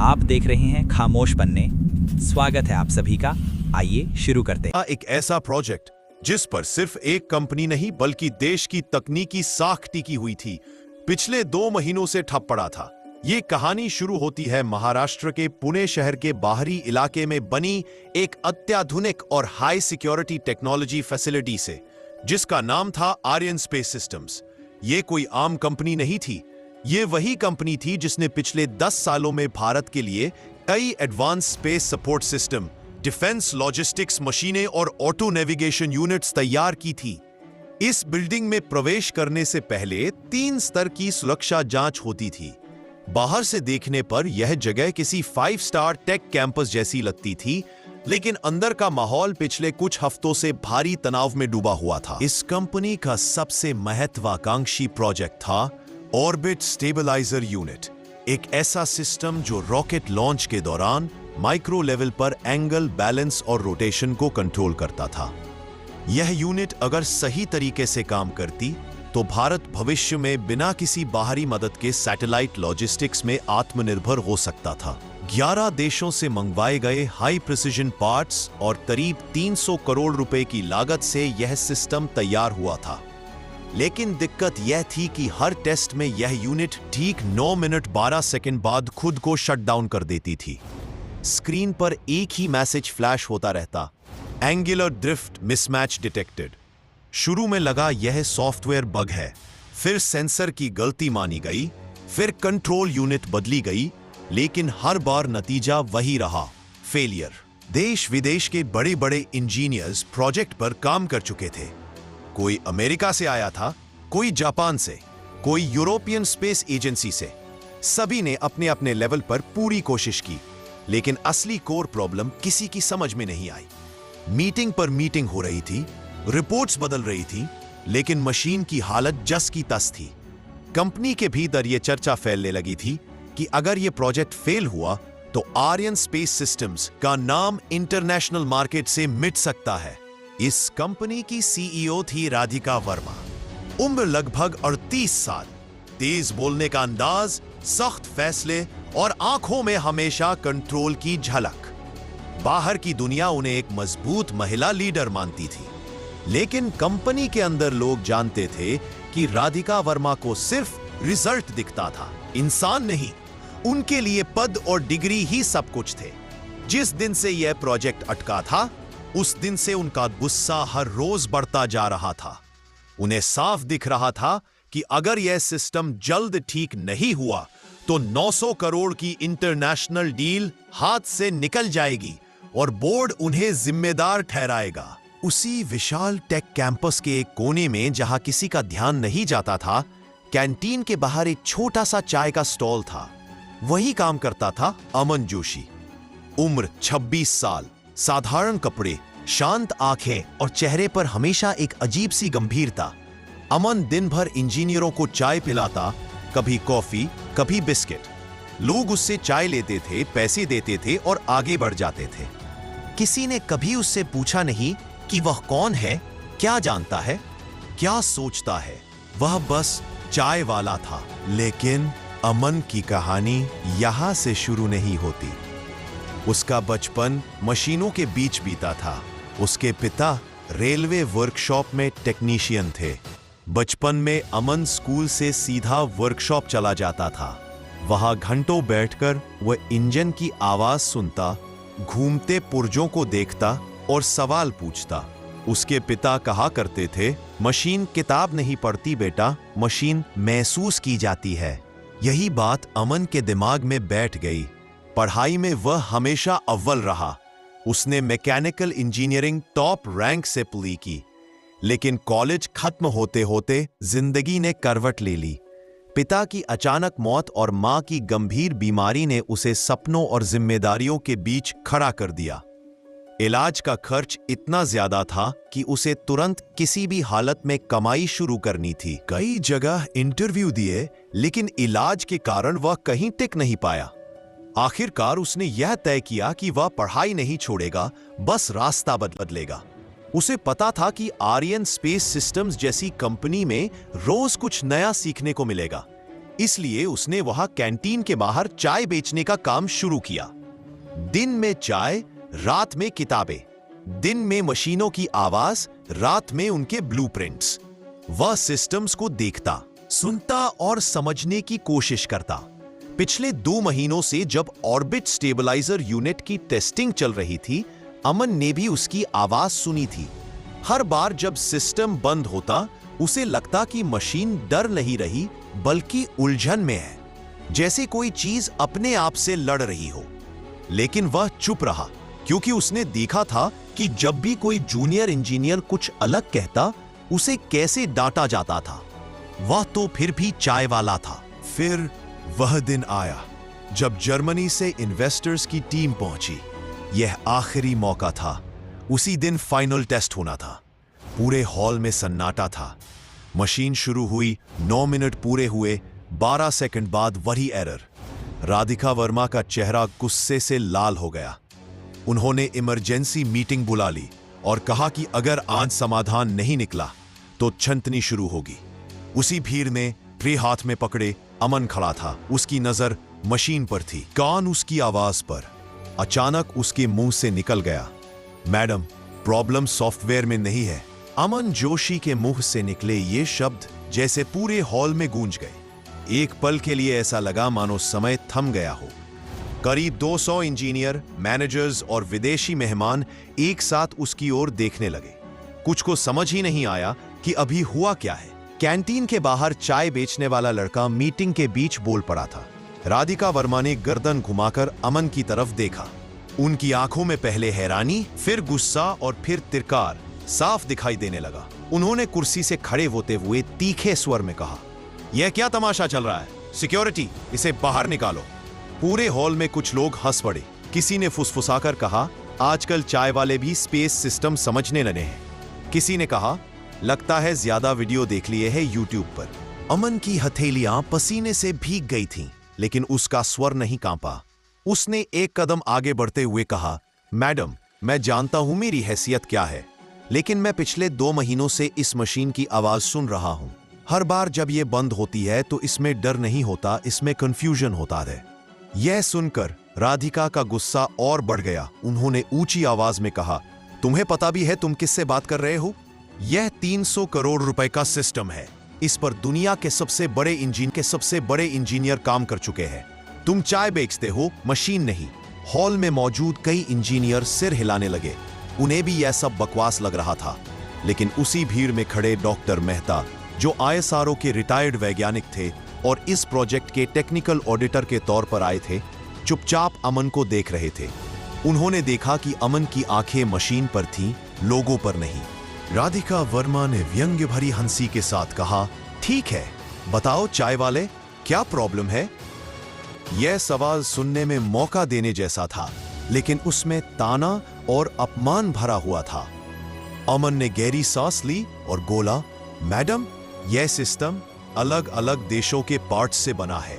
आप देख रहे हैं खामोश पन्ने। स्वागत है आप सभी का। आइए शुरू करते हैं। एक ऐसा प्रोजेक्ट जिस पर सिर्फ एक कंपनी नहीं बल्कि देश की तकनीकी साख टिकी हुई थी, पिछले 2 महीनों से ठप पड़ा था। ये कहानी शुरू होती है महाराष्ट्र के पुणे शहर के बाहरी इलाके में बनी एक अत्याधुनिक और हाई सिक्योरिटी टेक्नोलॉजी फैसिलिटी से, जिसका नाम था आर्यन स्पेस सिस्टम्स। ये कोई आम कंपनी नहीं थी। ये वही कंपनी थी जिसने पिछले 10 सालों में भारत के लिए कई advance space support system, defence logistics मशीनें और ऑटो नेविगेशन यूनिट्स तैयार की थी। इस बिल्डिंग में प्रवेश करने से पहले 3 स्तर की सुरक्षा जांच होती थी। बाहर से देखने पर यह जगह किसी 5 स्टार टेक कैंपस जैसी लगती थी, लेकिन अंदर का माहौल पिछले कुछ हफ्तों से भारी तनाव में डूबा हुआ था। इस कंपनी का सबसे महत्वाकांक्षी प्रोजेक्ट था ऑर्बिट स्टेबलाइजर यूनिट, एक ऐसा सिस्टम जो रॉकेट लॉन्च के दौरान माइक्रो लेवल पर एंगल, बैलेंस और रोटेशन को कंट्रोल करता था। यह यूनिट अगर सही तरीके से काम करती तो भारत भविष्य में बिना किसी बाहरी मदद के सैटेलाइट लॉजिस्टिक्स में आत्मनिर्भर हो सकता था। 11 देशों से मंगवाए गए हाई प्रिसिजन पार्ट्स और करीब 300 करोड़ रुपए की लागत से यह सिस्टम तैयार हुआ था। लेकिन दिक्कत यह थी कि हर टेस्ट में यह यूनिट ठीक 9 मिनट 12 सेकंड बाद खुद को शट डाउन कर देती थी। स्क्रीन पर एक ही मैसेज फ्लैश होता रहता, एंगुलर ड्रिफ्ट मिसमैच डिटेक्टेड। शुरू में लगा यह सॉफ्टवेयर बग है, फिर सेंसर की गलती मानी गई, फिर कंट्रोल यूनिट बदली गई, लेकिन हर बार नतीजा वही रहा, फेलियर। देश विदेश के बड़े बड़े इंजीनियर्स प्रोजेक्ट पर काम कर चुके थे। कोई अमेरिका से आया था, कोई जापान से, कोई यूरोपियन स्पेस एजेंसी से। सभी ने अपने अपने लेवल पर पूरी कोशिश की, लेकिन असली कोर प्रॉब्लम किसी की समझ में नहीं आई। मीटिंग पर मीटिंग हो रही थी, रिपोर्ट्स बदल रही थी, लेकिन मशीन की हालत जस की तस थी। कंपनी के भीतर यह चर्चा फैलने लगी थी कि अगर यह प्रोजेक्ट फेल हुआ तो आर्यन स्पेस सिस्टम्स का नाम इंटरनेशनल मार्केट से मिट सकता है। इस कंपनी की सीईओ थी राधिका वर्मा। उम्र लगभग 38 साल, तेज बोलने का अंदाज, सख्त फैसले और आंखों में हमेशा कंट्रोल की झलक। बाहर की दुनिया उन्हें एक मजबूत महिला लीडर मानती थी, लेकिन कंपनी के अंदर लोग जानते थे कि राधिका वर्मा को सिर्फ रिजल्ट दिखता था, इंसान नहीं। उनके लिए पद और डिग्री ही सब कुछ थे। जिस दिन से यह प्रोजेक्ट अटका था, उस दिन से उनका गुस्सा हर रोज बढ़ता जा रहा था। उन्हें साफ दिख रहा था कि अगर यह सिस्टम जल्द ठीक नहीं हुआ तो 900 करोड़ की इंटरनेशनल डील हाथ से निकल जाएगी और बोर्ड उन्हें जिम्मेदार ठहराएगा। उसी विशाल टेक कैंपस के एक कोने में, जहां किसी का ध्यान नहीं जाता था, कैंटीन के बाहर एक छोटा सा चाय का स्टॉल था। वही काम करता था अमन जोशी। उम्र 26 साल, साधारण कपड़े, शांत आंखें और चेहरे पर हमेशा एक अजीब सी गंभीरता। अमन दिन भर इंजीनियरों को चाय पिलाता, कभी कॉफी, कभी बिस्किट। लोग उससे चाय लेते थे, पैसे देते थे और आगे बढ़ जाते थे। किसी ने कभी उससे पूछा नहीं कि वह कौन है, क्या जानता है, क्या सोचता है। वह बस चाय वाला था। लेकिन अमन की कहानी यहां से शुरू नहीं होती। उसका बचपन मशीनों के बीच बीता था। उसके पिता रेलवे वर्कशॉप में टेक्नीशियन थे। बचपन में अमन स्कूल से सीधा वर्कशॉप चला जाता था। वहां घंटों बैठकर वह इंजन की आवाज सुनता, घूमते पुर्जों को देखता और सवाल पूछता। उसके पिता कहा करते थे, मशीन किताब नहीं पढ़ती बेटा, मशीन महसूस की जाती है। यही बात अमन के दिमाग में बैठ गई। पढ़ाई में वह हमेशा अव्वल रहा। उसने मैकेनिकल इंजीनियरिंग टॉप रैंक से पूरी की, लेकिन कॉलेज खत्म होते होते जिंदगी ने करवट ले ली। पिता की अचानक मौत और मां की गंभीर बीमारी ने उसे सपनों और जिम्मेदारियों के बीच खड़ा कर दिया। इलाज का खर्च इतना ज्यादा था कि उसे तुरंत किसी भी हालत में कमाई शुरू करनी थी। कई जगह इंटरव्यू दिए, लेकिन इलाज के कारण वह कहीं टिक नहीं पाया। आखिरकार उसने यह तय किया कि वह पढ़ाई नहीं छोड़ेगा, बस रास्ता बदलेगा। उसे पता था कि आर्यन स्पेस सिस्टम्स जैसी कंपनी में रोज कुछ नया सीखने को मिलेगा। इसलिए उसने वहां कैंटीन के बाहर चाय बेचने का काम शुरू किया। दिन में चाय, रात में किताबें, दिन में मशीनों की आवाज, रात में उनके ब्लूप्रिंट्स। वह सिस्टम्स को देखता, सुनता और समझने की कोशिश करता। पिछले 2 महीनों से जब ऑर्बिट स्टेबलाइजर यूनिट की टेस्टिंग चल रही थी, अमन ने भी उसकी आवाज सुनी थी। हर बार जब सिस्टम बंद होता, उसे लगता कि मशीन डर नहीं रही बल्कि उलझन में है, जैसे कोई चीज अपने आप से लड़ रही हो। लेकिन वह चुप रहा, क्योंकि उसने देखा था कि जब भी कोई जूनियर इंजीनियर कुछ अलग कहता, उसे कैसे डांटा जाता था। वह तो फिर भी चाय वाला था। फिर वह दिन आया जब जर्मनी से इन्वेस्टर्स की टीम पहुंची। यह आखिरी मौका था। उसी दिन फाइनल टेस्ट होना था। पूरे हॉल में सन्नाटा था। मशीन शुरू हुई, 9 मिनट पूरे हुए, 12 सेकंड बाद वही एरर। राधिका वर्मा का चेहरा गुस्से से लाल हो गया। उन्होंने इमरजेंसी मीटिंग बुला ली और कहा कि अगर आज समाधान नहीं निकला तो छंतनी शुरू होगी। उसी भीड़ में ट्रे हाथ में पकड़े अमन खड़ा था। उसकी नजर मशीन पर थी, कान उसकी आवाज पर। अचानक उसके मुंह से निकल गया, मैडम, प्रॉब्लम सॉफ्टवेयर में नहीं है। अमन जोशी के मुंह से निकले ये शब्द जैसे पूरे हॉल में गूंज गए। एक पल के लिए ऐसा लगा मानो समय थम गया हो। करीब 200 इंजीनियर, मैनेजर्स और विदेशी मेहमान एक साथ उसकी ओर देखने लगे। कुछ को समझ ही नहीं आया कि अभी हुआ क्या है। कैंटीन के बाहर चाय बेचने वाला लड़का मीटिंग के बीच बोल पड़ा था। राधिका वर्मा ने गर्दन घुमाकर अमन की तरफ देखा। उनकी आंखों में पहले हैरानी, फिर गुस्सा और फिर तिरकार साफ दिखाई देने लगा। उन्होंने कुर्सी से खड़े होते हुए तीखे स्वर में कहा, यह क्या तमाशा चल रहा है? सिक्योरिटी, इसे बाहर निकालो। पूरे हॉल में कुछ लोग हंस पड़े। किसी ने फुसफुसाकर कहा, आजकल चाय वाले भी स्पेस सिस्टम समझने लगे हैं। किसी ने कहा, लगता है ज्यादा वीडियो देख लिए है यूट्यूब पर। अमन की हथेलियां पसीने से भीग गई थीं, लेकिन उसका स्वर नहीं कांपा। उसने एक कदम आगे बढ़ते हुए कहा, मैडम, मैं जानता हूं मेरी हैसियत क्या है, लेकिन मैं पिछले 2 महीनों से इस मशीन की आवाज सुन रहा हूं। हर बार जब ये बंद होती है तो इसमें डर नहीं होता, इसमें कंफ्यूजन होता है। यह सुनकर राधिका का गुस्सा और बढ़ गया। उन्होंने ऊंची आवाज में कहा, तुम्हें पता भी है तुम किससे बात कर रहे हो? यह 300 करोड़ रुपए का सिस्टम है। इस पर दुनिया के सबसे बड़े इंजीनियर काम कर चुके हैं। तुम चाय बेचते हो, मशीन नहीं। हॉल में मौजूद कई इंजीनियर सिर हिलाने लगे। उन्हें भी यह सब बकवास लग रहा था। लेकिन उसी भीड़ में खड़े डॉक्टर मेहता, जो ISRO के रिटायर्ड वैज्ञानिक थे और इस प्रोजेक्ट के टेक्निकल ऑडिटर के तौर पर आए थे, चुपचाप अमन को देख रहे थे। उन्होंने देखा कि अमन की आंखें मशीन पर थीं, लोगों पर नहीं। राधिका वर्मा ने व्यंग्य भरी हंसी के साथ कहा, ठीक है, बताओ चाय वाले, क्या प्रॉब्लम है? यह सवाल सुनने में मौका देने जैसा था, लेकिन उसमें ताना और अपमान भरा हुआ था। अमन ने गहरी सांस ली और बोला, मैडम, यह सिस्टम अलग अलग देशों के पार्ट्स से बना है।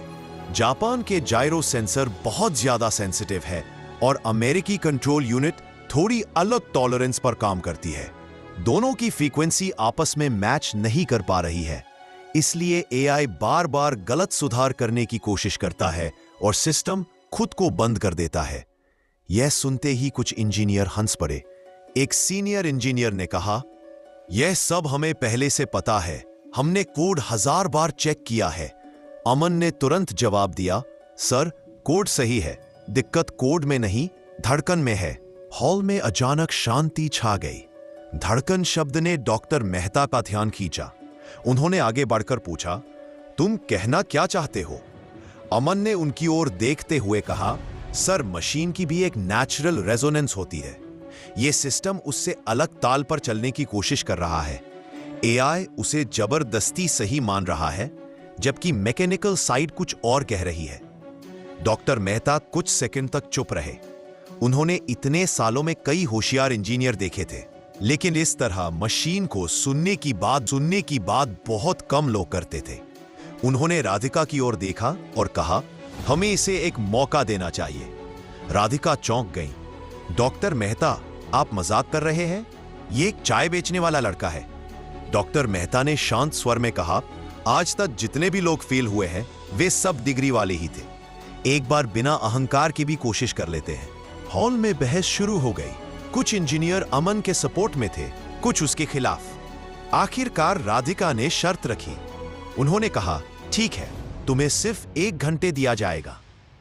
जापान के जायरो सेंसर बहुत ज्यादा सेंसिटिव है और अमेरिकी कंट्रोल यूनिट थोड़ी अलग टॉलरेंस पर काम करती है। दोनों की फ्रीक्वेंसी आपस में मैच नहीं कर पा रही है, इसलिए AI बार बार गलत सुधार करने की कोशिश करता है और सिस्टम खुद को बंद कर देता है। यह सुनते ही कुछ इंजीनियर हंस पड़े। एक सीनियर इंजीनियर ने कहा, यह सब हमें पहले से पता है, हमने कोड 1000 बार चेक किया है। अमन ने तुरंत जवाब दिया, सर, कोड सही है, दिक्कत कोड में नहीं, धड़कन में है। हॉल में अचानक शांति छा गई। धड़कन शब्द ने डॉक्टर मेहता का ध्यान खींचा। उन्होंने आगे बढ़कर पूछा, तुम कहना क्या चाहते हो? अमन ने उनकी ओर देखते हुए कहा, सर, मशीन की भी एक नेचुरल रेजोनेंस होती है। यह सिस्टम उससे अलग ताल पर चलने की कोशिश कर रहा है। AI उसे जबरदस्ती सही मान रहा है, जबकि मैकेनिकल साइड कुछ और कह रही है। डॉक्टर मेहता कुछ सेकंड तक चुप रहे। उन्होंने इतने सालों में कई होशियार इंजीनियर देखे थे, लेकिन इस तरह मशीन को सुनने की बात बहुत कम लोग करते थे। उन्होंने राधिका की ओर देखा और कहा, हमें इसे एक मौका देना चाहिए। राधिका चौंक गई। डॉक्टर मेहता, आप मजाक कर रहे हैं? ये एक चाय बेचने वाला लड़का है। डॉक्टर मेहता ने शांत स्वर में कहा, आज तक जितने भी लोग फेल हुए हैं, वे सब डिग्री वाले ही थे। एक बार बिना अहंकार के भी कोशिश कर लेते हैं। हॉल में बहस शुरू हो गई। कुछ इंजीनियर अमन के सपोर्ट में थे, कुछ उसके खिलाफ। आखिरकार राधिका ने शर्त रखी। उन्होंने कहा, ठीक है, तुम्हें सिर्फ 1 घंटे दिया जाएगा।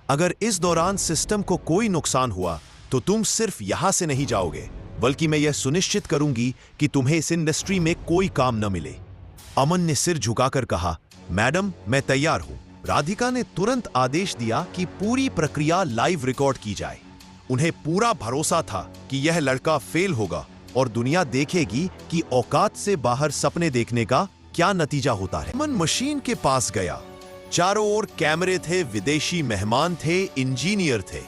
अगर इस दौरान सिस्टम को कोई नुकसान हुआ तो तुम सिर्फ यहां से नहीं जाओगे, बल्कि मैं यह सुनिश्चित करूंगी कि तुम्हें इस इंडस्ट्री में कोई काम न मिले। अमन ने सिर झुकाकर कहा, मैडम, मैं तैयार हूं। राधिका ने तुरंत आदेश दिया कि पूरी प्रक्रिया लाइव रिकॉर्ड की जाए। उन्हें पूरा भरोसा था कि यह लड़का फेल होगा और दुनिया देखेगी कि औकात से बाहर सपने देखने का क्या नतीजा होता है। अमन मशीन के पास गया। चारों ओर कैमरे थे, विदेशी मेहमान थे, इंजीनियर थे,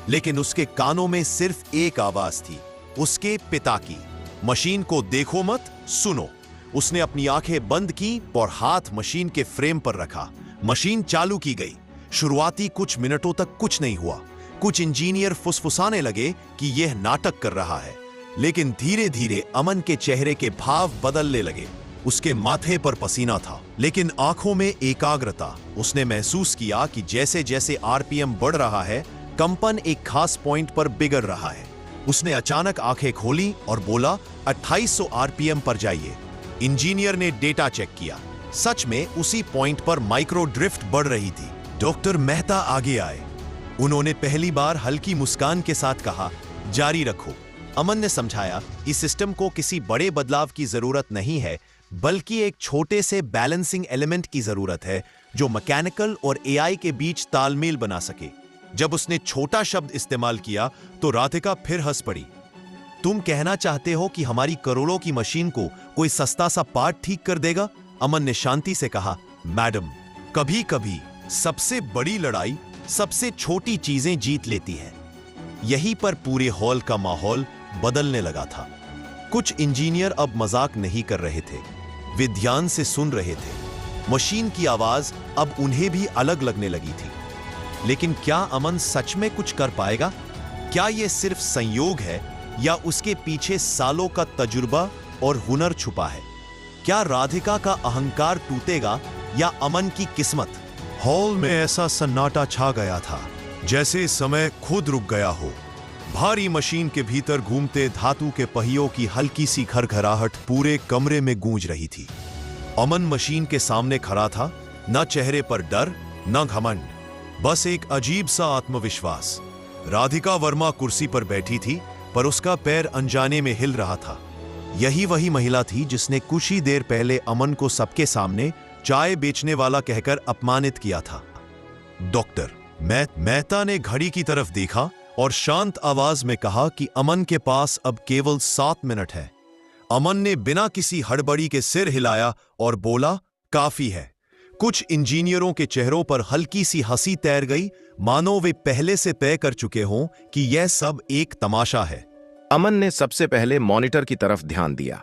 लेकिन उसके कानों में सिर्फ एक आवाज थी, उसके पिता की। मशीन को देखो मत, सुनो। उसने अपनी आंखें बंद की और हाथ मशीन के फ्रेम पर रखा। मशीन चालू की गई। शुरुआती कुछ मिनटों तक कुछ नहीं हुआ। कुछ इंजीनियर फुसफुसाने लगे कि यह नाटक कर रहा है, लेकिन धीरे धीरे अमन के चेहरे के भाव बदलने लगे। उसके माथे पर पसीना था, लेकिन आंखों में एकाग्रता। उसने महसूस किया कि जैसे जैसे आरपीएम बढ़ रहा है, कंपन एक खास पॉइंट पर बिगड़ रहा है। उसने अचानक आंखें खोली और बोला, 2800 आरपीएम पर जाइए। इंजीनियर ने डेटा चेक किया। सच में उसी पॉइंट पर माइक्रो ड्रिफ्ट बढ़ रही थी। डॉक्टर मेहता आगे आए। उन्होंने पहली बार हल्की मुस्कान के साथ कहा, जारी रखो। अमन ने समझाया, इस सिस्टम को किसी बड़े बदलाव की जरूरत नहीं है, बल्कि एक छोटे से बैलेंसिंग एलिमेंट की जरूरत है जो मैकेनिकल और एआई के बीच तालमेल बना सके। जब उसने छोटा शब्द इस्तेमाल किया तो राधिका फिर हंस पड़ी। तुम कहना चाहते हो कि हमारी करोड़ों की मशीन को कोई सस्ता सा पार्ट ठीक कर देगा? अमन ने शांति से कहा, मैडम, कभी कभी सबसे बड़ी लड़ाई सबसे छोटी चीजें जीत लेती है। यहीं पर पूरे हॉल का माहौल बदलने लगा था। कुछ इंजीनियर अब मजाक नहीं कर रहे थे, वे ध्यान से सुन रहे थे। मशीन की आवाज अब उन्हें भी अलग लगने लगी थी। लेकिन क्या अमन सच में कुछ कर पाएगा? क्या यह सिर्फ संयोग है या उसके पीछे सालों का तजुर्बा और हुनर छुपा है? क्या राधिका का अहंकार टूटेगा या अमन की किस्मत? हॉल में ऐसा सन्नाटा छा गया था जैसे समय खुद रुक गया हो। भारी मशीन के भीतर घूमते धातु के पहियों की हल्की सी खरखराहट पूरे कमरे में गूंज रही थी। अमन मशीन के सामने खड़ा था, न चेहरे पर डर न घमंड, बस एक अजीब सा आत्मविश्वास। राधिका वर्मा कुर्सी पर बैठी थी, पर उसका पैर अनजाने में हिल रहा था। यही वही महिला थी जिसने कुछ ही देर पहले अमन को सबके सामने चाय बेचने वाला कहकर अपमानित किया था। डॉक्टर मेहता ने घड़ी की तरफ देखा और शांत आवाज में कहा कि अमन के पास अब केवल 7 मिनट है। अमन ने बिना किसी हड़बड़ी के सिर हिलाया और बोला, काफी है। कुछ इंजीनियरों के चेहरों पर हल्की सी हंसी तैर गई, मानो वे पहले से तय कर चुके हों कि यह सब एक तमाशा है। अमन ने सबसे पहले मॉनिटर की तरफ ध्यान दिया।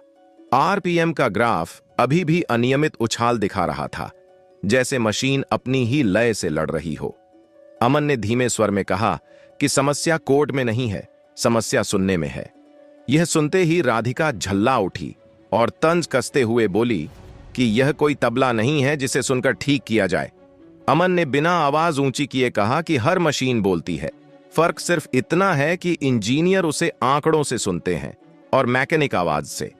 आरपीएम का ग्राफ अभी भी अनियमित उछाल दिखा रहा था, जैसे मशीन अपनी ही लय से लड़ रही हो। अमन ने धीमे स्वर में कहा कि समस्या कोड में नहीं है, समस्या सुनने में है। यह सुनते ही राधिका झल्ला उठी और तंज कसते हुए बोली कि यह कोई तबला नहीं है जिसे सुनकर ठीक किया जाए। अमन ने बिना आवाज ऊंची किए कहा कि हर मशीन बोलती है, फर्क सिर्फ इतना है कि इंजीनियर उसे आंकड़ों से सुनते हैं और मैकेनिक आवाज से।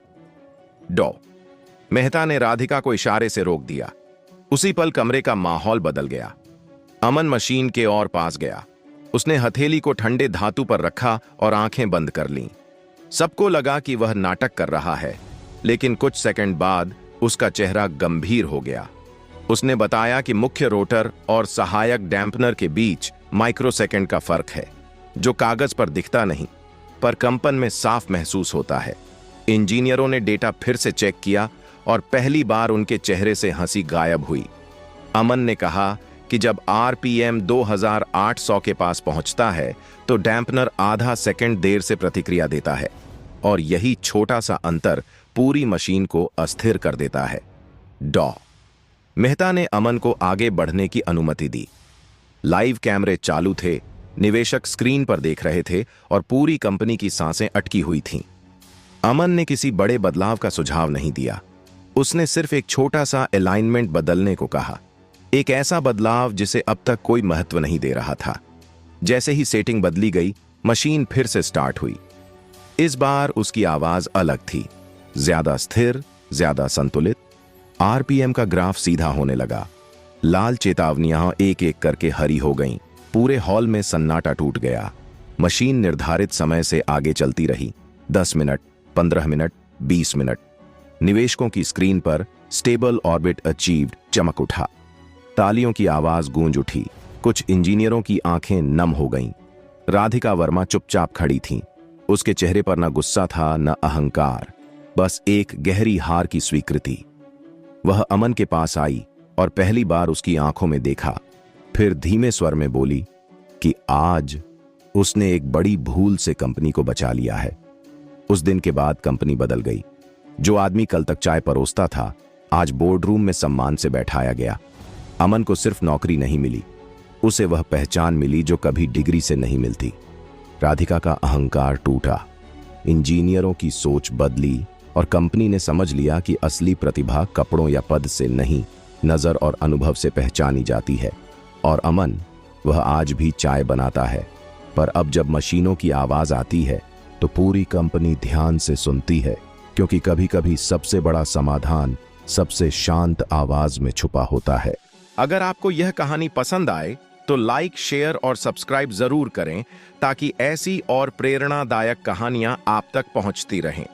डॉ मेहता ने राधिका को इशारे से रोक दिया। उसी पल कमरे का माहौल बदल गया। अमन मशीन के और पास गया। उसने हथेली को ठंडे धातु पर रखा और आंखें बंद कर लीं। सबको लगा कि वह नाटक कर रहा है, लेकिन कुछ सेकंड बाद उसका चेहरा गंभीर हो गया। उसने बताया कि मुख्य रोटर और सहायक डैम्पनर के बीच माइक्रोसेकंड का फर्क है, जो कागज पर दिखता नहीं पर कंपन में साफ महसूस होता है। इंजीनियरों ने डेटा फिर से चेक किया और पहली बार उनके चेहरे से हंसी गायब हुई। अमन ने कहा कि जब आरपीएम 2800 के पास पहुंचता है तो डैम्पनर आधा सेकंड देर से प्रतिक्रिया देता है, और यही छोटा सा अंतर पूरी मशीन को अस्थिर कर देता है। डॉ मेहता ने अमन को आगे बढ़ने की अनुमति दी। लाइव कैमरे चालू थे, निवेशक स्क्रीन पर देख रहे थे और पूरी कंपनी की सांसें अटकी हुई थीं। अमन ने किसी बड़े बदलाव का सुझाव नहीं दिया। उसने सिर्फ एक छोटा सा अलाइनमेंट बदलने को कहा। एक ऐसा बदलाव जिसे अब तक कोई महत्व नहीं दे रहा था। जैसे ही सेटिंग बदली गई, मशीन फिर से स्टार्ट हुई। इस बार उसकी आवाज अलग थी, ज्यादा स्थिर, ज्यादा संतुलित। आरपीएम का ग्राफ सीधा होने लगा। लाल चेतावनियां एक एक करके हरी हो गईं। पूरे हॉल में सन्नाटा टूट गया। मशीन निर्धारित समय से आगे चलती रही। 10 मिनट, 15 मिनट, 20 मिनट। निवेशकों की स्क्रीन पर स्टेबल ऑर्बिट अचीव्ड चमक उठा। तालियों की आवाज गूंज उठी। कुछ इंजीनियरों की आंखें नम हो गईं। राधिका वर्मा चुपचाप खड़ी थीं। उसके चेहरे पर न गुस्सा था, न अहंकार, बस एक गहरी हार की स्वीकृति। वह अमन के पास आई और पहली बार उसकी आंखों में देखा। फिर धीमे स्वर में बोली कि आज उसने एक बड़ी भूल से कंपनी को बचा लिया है। उस दिन के बाद कंपनी बदल गई। जो आदमी कल तक चाय परोसता था, आज बोर्डरूम में सम्मान से बैठाया गया। अमन को सिर्फ नौकरी नहीं मिली, उसे वह पहचान मिली जो कभी डिग्री से नहीं मिलती। राधिका का अहंकार टूटा। इंजीनियरों की सोच बदली और कंपनी ने समझ लिया कि असली प्रतिभा कपड़ों या पद से नहीं, नजर और अनुभव से पहचानी जाती है। और अमन, वह आज भी चाय बनाता है, पर अब जब मशीनों की आवाज आती है तो पूरी कंपनी ध्यान से सुनती है, क्योंकि कभी कभी सबसे बड़ा समाधान सबसे शांत आवाज में छुपा होता है। अगर आपको यह कहानी पसंद आए तो लाइक, शेयर और सब्सक्राइब जरूर करें, ताकि ऐसी और प्रेरणादायक कहानियां आप तक पहुंचती रहें।